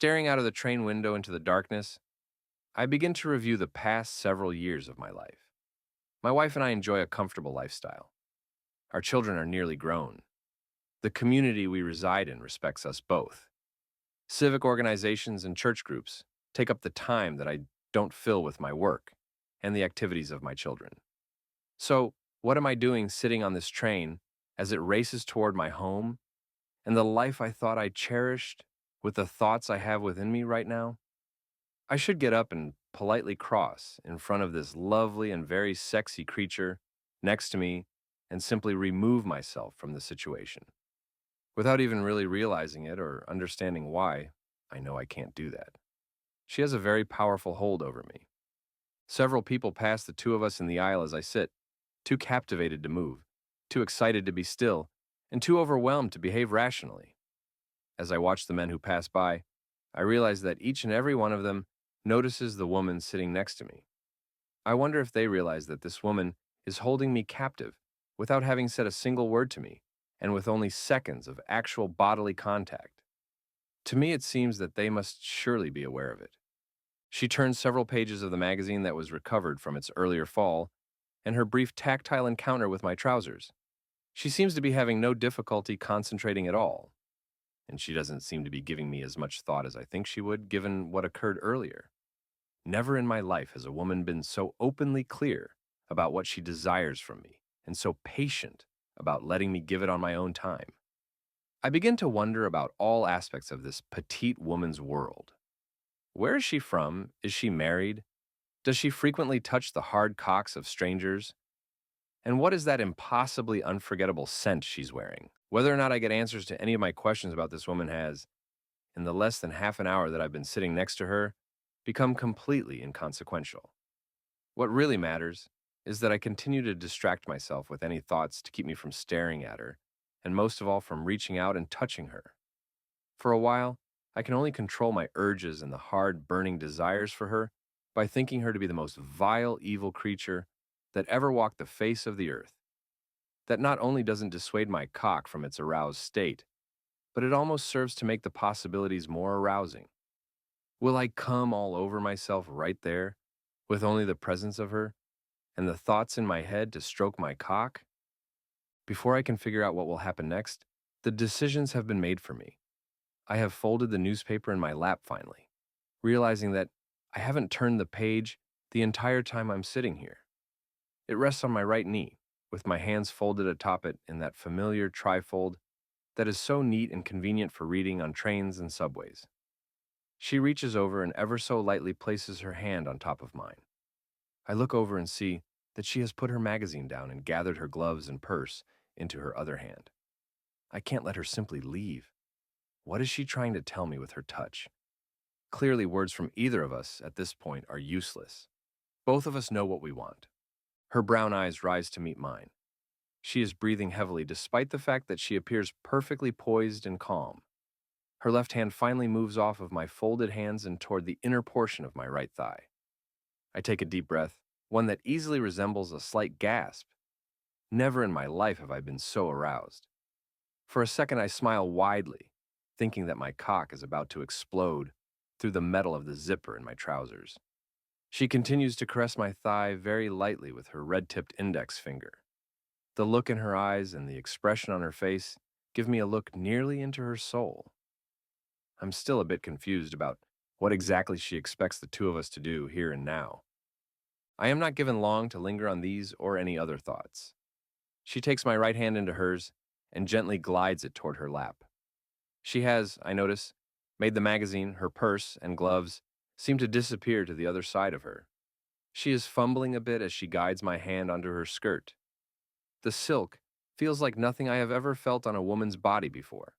Staring out of the train window into the darkness, I begin to review the past several years of my life. My wife and I enjoy a comfortable lifestyle. Our children are nearly grown. The community we reside in respects us both. Civic organizations and church groups take up the time that I don't fill with my work and the activities of my children. So, what am I doing sitting on this train as it races toward my home and the life I thought I cherished with the thoughts I have within me right now? I should get up and politely cross in front of this lovely and very sexy creature next to me and simply remove myself from the situation. Without even really realizing it or understanding why, I know I can't do that. She has a very powerful hold over me. Several people pass the two of us in the aisle as I sit, too captivated to move, too excited to be still, and too overwhelmed to behave rationally. As I watch the men who pass by, I realize that each and every one of them notices the woman sitting next to me. I wonder if they realize that this woman is holding me captive without having said a single word to me and with only seconds of actual bodily contact. To me, it seems that they must surely be aware of it. She turns several pages of the magazine that was recovered from its earlier fall and her brief tactile encounter with my trousers. She seems to be having no difficulty concentrating at all, and she doesn't seem to be giving me as much thought as I think she would, given what occurred earlier. Never in my life has a woman been so openly clear about what she desires from me, and so patient about letting me give it on my own time. I begin to wonder about all aspects of this petite woman's world. Where is she from? Is she married? Does she frequently touch the hard cocks of strangers? And what is that impossibly unforgettable scent she's wearing? Whether or not I get answers to any of my questions about this woman has, in the less than half an hour that I've been sitting next to her, become completely inconsequential. What really matters is that I continue to distract myself with any thoughts to keep me from staring at her, and most of all from reaching out and touching her. For a while, I can only control my urges and the hard, burning desires for her by thinking her to be the most vile, evil creature that ever walked the face of the earth. That not only doesn't dissuade my cock from its aroused state, but it almost serves to make the possibilities more arousing. Will I come all over myself right there, with only the presence of her, and the thoughts in my head to stroke my cock? Before I can figure out what will happen next, the decisions have been made for me. I have folded the newspaper in my lap finally, realizing that I haven't turned the page the entire time I'm sitting here. It rests on my right knee, with my hands folded atop it in that familiar trifold that is so neat and convenient for reading on trains and subways. She reaches over and ever so lightly places her hand on top of mine. I look over and see that she has put her magazine down and gathered her gloves and purse into her other hand. I can't let her simply leave. What is she trying to tell me with her touch? Clearly, words from either of us at this point are useless. Both of us know what we want. Her brown eyes rise to meet mine. She is breathing heavily despite the fact that she appears perfectly poised and calm. Her left hand finally moves off of my folded hands and toward the inner portion of my right thigh. I take a deep breath, one that easily resembles a slight gasp. Never in my life have I been so aroused. For a second I smile widely, thinking that my cock is about to explode through the metal of the zipper in my trousers. She continues to caress my thigh very lightly with her red-tipped index finger. The look in her eyes and the expression on her face give me a look nearly into her soul. I'm still a bit confused about what exactly she expects the two of us to do here and now. I am not given long to linger on these or any other thoughts. She takes my right hand into hers and gently glides it toward her lap. She has, I notice, made the magazine, her purse, and gloves seem to disappear to the other side of her. She is fumbling a bit as she guides my hand onto her skirt. The silk feels like nothing I have ever felt on a woman's body before.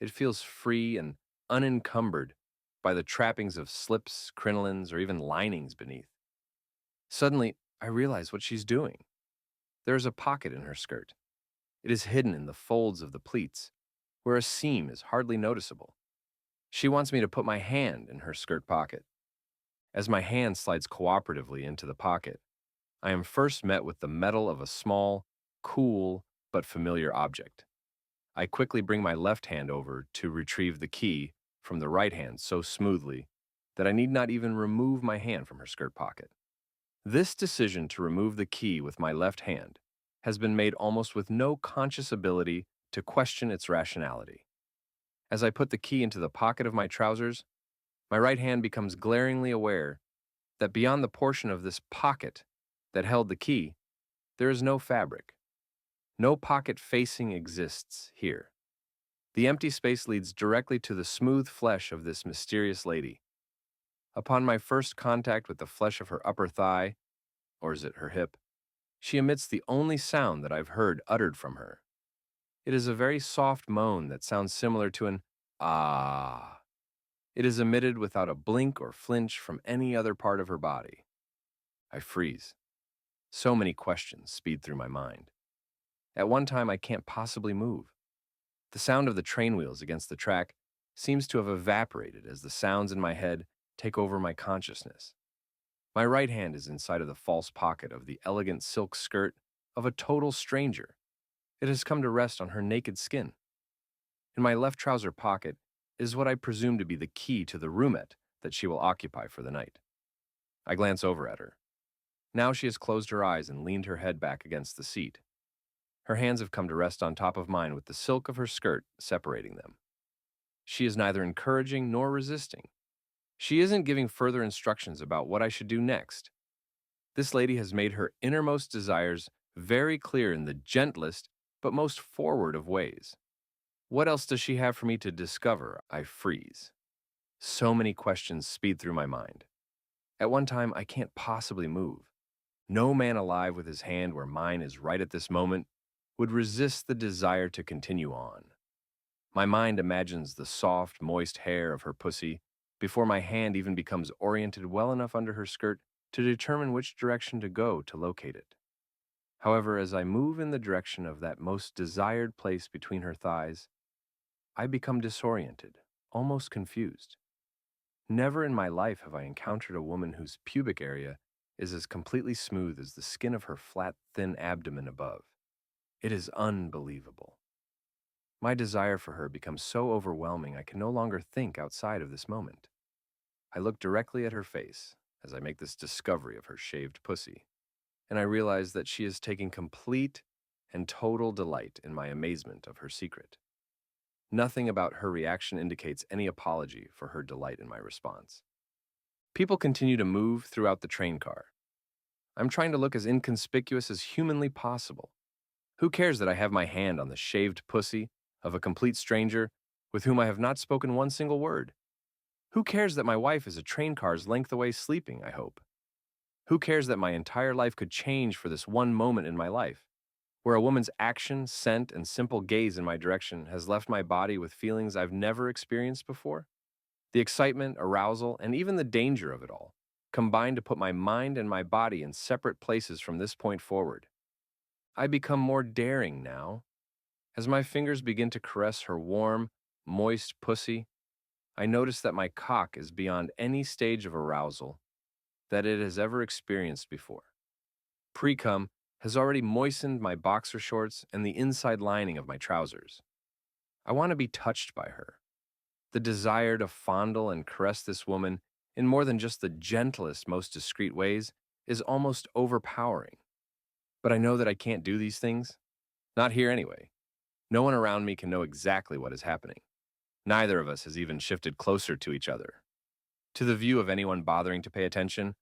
It feels free and unencumbered by the trappings of slips, crinolines, or even linings beneath. Suddenly, I realize what she's doing. There is a pocket in her skirt. It is hidden in the folds of the pleats, where a seam is hardly noticeable. She wants me to put my hand in her skirt pocket. As my hand slides cooperatively into the pocket, I am first met with the metal of a small, cool, but familiar object. I quickly bring my left hand over to retrieve the key from the right hand so smoothly that I need not even remove my hand from her skirt pocket. This decision to remove the key with my left hand has been made almost with no conscious ability to question its rationality. As I put the key into the pocket of my trousers, my right hand becomes glaringly aware that beyond the portion of this pocket that held the key, there is no fabric. No pocket facing exists here. The empty space leads directly to the smooth flesh of this mysterious lady. Upon my first contact with the flesh of her upper thigh, or is it her hip, she emits the only sound that I've heard uttered from her. It is a very soft moan that sounds similar to an ah. It is emitted without a blink or flinch from any other part of her body. I freeze. So many questions speed through my mind. At one time, I can't possibly move. The sound of the train wheels against the track seems to have evaporated as the sounds in my head take over my consciousness. My right hand is inside of the false pocket of the elegant silk skirt of a total stranger. It has come to rest on her naked skin. In my left trouser pocket is what I presume to be the key to the roomette that she will occupy for the night. I glance over at her. Now she has closed her eyes and leaned her head back against the seat. Her hands have come to rest on top of mine with the silk of her skirt separating them. She is neither encouraging nor resisting. She isn't giving further instructions about what I should do next. This lady has made her innermost desires very clear in the gentlest but most forward of ways. What else does she have for me to discover? I freeze. So many questions speed through my mind. At one time, I can't possibly move. No man alive with his hand where mine is right at this moment would resist the desire to continue on. My mind imagines the soft, moist hair of her pussy before my hand even becomes oriented well enough under her skirt to determine which direction to go to locate it. However, as I move in the direction of that most desired place between her thighs, I become disoriented, almost confused. Never in my life have I encountered a woman whose pubic area is as completely smooth as the skin of her flat, thin abdomen above. It is unbelievable. My desire for her becomes so overwhelming I can no longer think outside of this moment. I look directly at her face as I make this discovery of her shaved pussy, and I realize that she is taking complete and total delight in my amazement of her secret. Nothing about her reaction indicates any apology for her delight in my response. People continue to move throughout the train car. I'm trying to look as inconspicuous as humanly possible. Who cares that I have my hand on the shaved pussy of a complete stranger with whom I have not spoken one single word? Who cares that my wife is a train car's length away sleeping, I hope? Who cares that my entire life could change for this one moment in my life, where a woman's action, scent, and simple gaze in my direction has left my body with feelings I've never experienced before? The excitement, arousal, and even the danger of it all combine to put my mind and my body in separate places from this point forward. I become more daring now. As my fingers begin to caress her warm, moist pussy, I notice that my cock is beyond any stage of arousal that it has ever experienced before. Pre-cum has already moistened my boxer shorts and the inside lining of my trousers. I want to be touched by her. The desire to fondle and caress this woman in more than just the gentlest, most discreet ways is almost overpowering. But I know that I can't do these things. Not here anyway. No one around me can know exactly what is happening. Neither of us has even shifted closer to each other. To the view of anyone bothering to pay attention,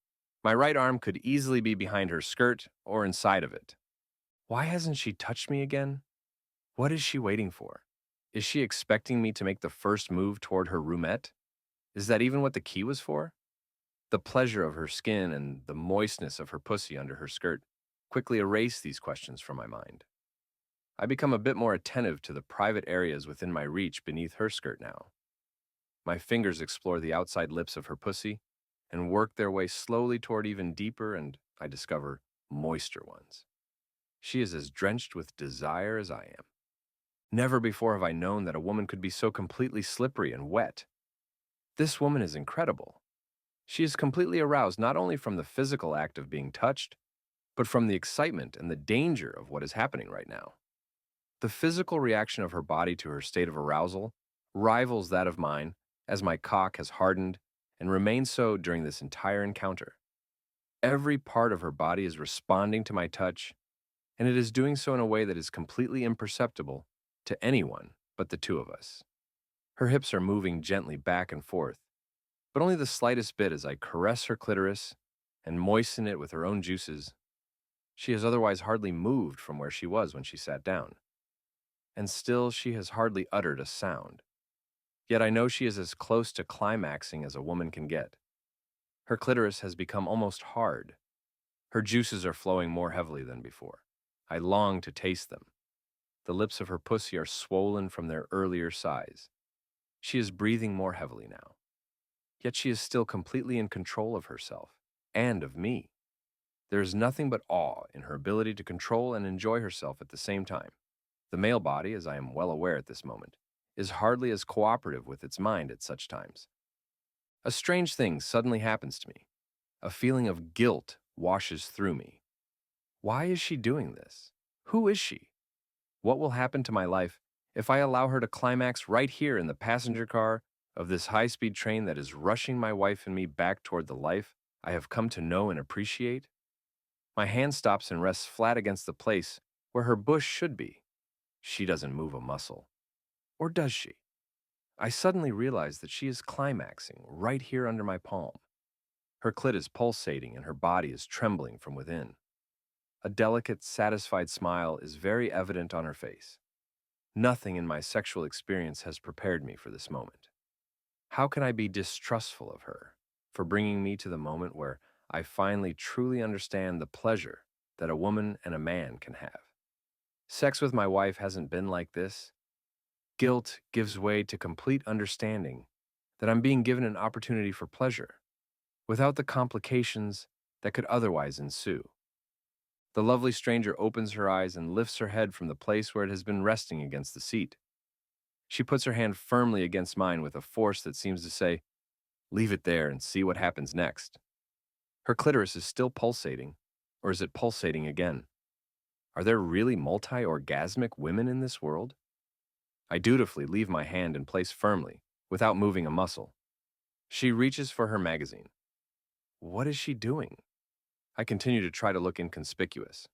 my right arm could easily be behind her skirt or inside of it. Why hasn't she touched me again? What is she waiting for? Is she expecting me to make the first move toward her roomette? Is that even what the key was for? The pleasure of her skin and the moistness of her pussy under her skirt quickly erase these questions from my mind. I become a bit more attentive to the private areas within my reach beneath her skirt now. My fingers explore the outside lips of her pussy and work their way slowly toward even deeper and, I discover, moister ones. She is as drenched with desire as I am. Never before have I known that a woman could be so completely slippery and wet. This woman is incredible. She is completely aroused not only from the physical act of being touched, but from the excitement and the danger of what is happening right now. The physical reaction of her body to her state of arousal rivals that of mine as my cock has hardened and remained so during this entire encounter. Every part of her body is responding to my touch, and it is doing so in a way that is completely imperceptible to anyone but the two of us. Her hips are moving gently back and forth, but only the slightest bit as I caress her clitoris and moisten it with her own juices. She has otherwise hardly moved from where she was when she sat down, and still she has hardly uttered a sound. Yet I know she is as close to climaxing as a woman can get. Her clitoris has become almost hard. Her juices are flowing more heavily than before. I long to taste them. The lips of her pussy are swollen from their earlier size. She is breathing more heavily now. Yet she is still completely in control of herself and of me. There is nothing but awe in her ability to control and enjoy herself at the same time. The male body, as I am well aware at this moment, is hardly as cooperative with its mind at such times. A strange thing suddenly happens to me. A feeling of guilt washes through me. Why is she doing this? Who is she? What will happen to my life if I allow her to climax right here in the passenger car of this high-speed train that is rushing my wife and me back toward the life I have come to know and appreciate? My hand stops and rests flat against the place where her bush should be. She doesn't move a muscle. Or does she? I suddenly realize that she is climaxing right here under my palm. Her clit is pulsating and her body is trembling from within. A delicate, satisfied smile is very evident on her face. Nothing in my sexual experience has prepared me for this moment. How can I be distrustful of her for bringing me to the moment where I finally truly understand the pleasure that a woman and a man can have? Sex with my wife hasn't been like this. Guilt gives way to complete understanding that I'm being given an opportunity for pleasure without the complications that could otherwise ensue. The lovely stranger opens her eyes and lifts her head from the place where it has been resting against the seat. She puts her hand firmly against mine with a force that seems to say, "Leave it there and see what happens next." Her clitoris is still pulsating, or is it pulsating again? Are there really multi-orgasmic women in this world? I dutifully leave my hand in place firmly, without moving a muscle. She reaches for her magazine. What is she doing? I continue to try to look inconspicuous.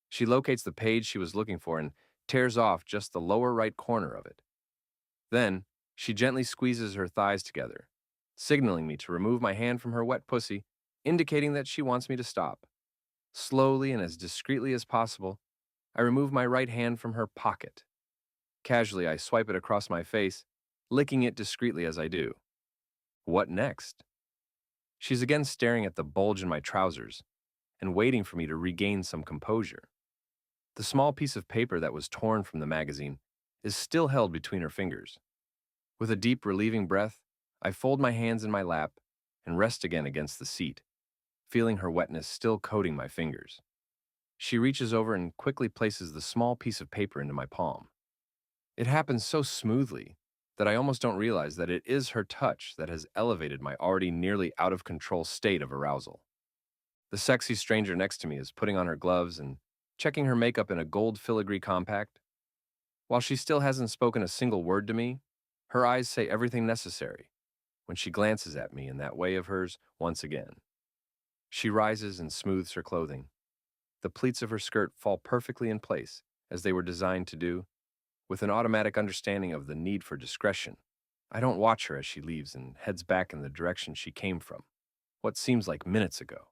She locates the page she was looking for and tears off just the lower right corner of it. Then, she gently squeezes her thighs together, signaling me to remove my hand from her wet pussy, indicating that she wants me to stop. Slowly and as discreetly as possible, I remove my right hand from her pocket. Casually, I swipe it across my face, licking it discreetly as I do. What next? She's again staring at the bulge in my trousers and waiting for me to regain some composure. The small piece of paper that was torn from the magazine is still held between her fingers. With a deep, relieving breath, I fold my hands in my lap and rest again against the seat, feeling her wetness still coating my fingers. She reaches over and quickly places the small piece of paper into my palm. It happens so smoothly that I almost don't realize that it is her touch that has elevated my already nearly out-of-control state of arousal. The sexy stranger next to me is putting on her gloves and checking her makeup in a gold filigree compact. While she still hasn't spoken a single word to me, her eyes say everything necessary when she glances at me in that way of hers once again. She rises and smooths her clothing. The pleats of her skirt fall perfectly in place, as they were designed to do, with an automatic understanding of the need for discretion. I don't watch her as she leaves and heads back in the direction she came from, what seems like minutes ago.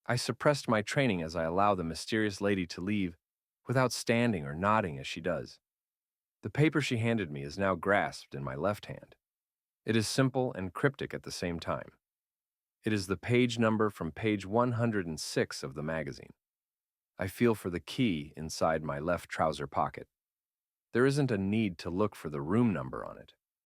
I suppressed my training as I allow the mysterious lady to leave without standing or nodding as she does. The paper she handed me is now grasped in my left hand. It is simple and cryptic at the same time. It is the page number from page 106 of the magazine. I feel for the key inside my left trouser pocket. There isn't a need to look for the room number on it.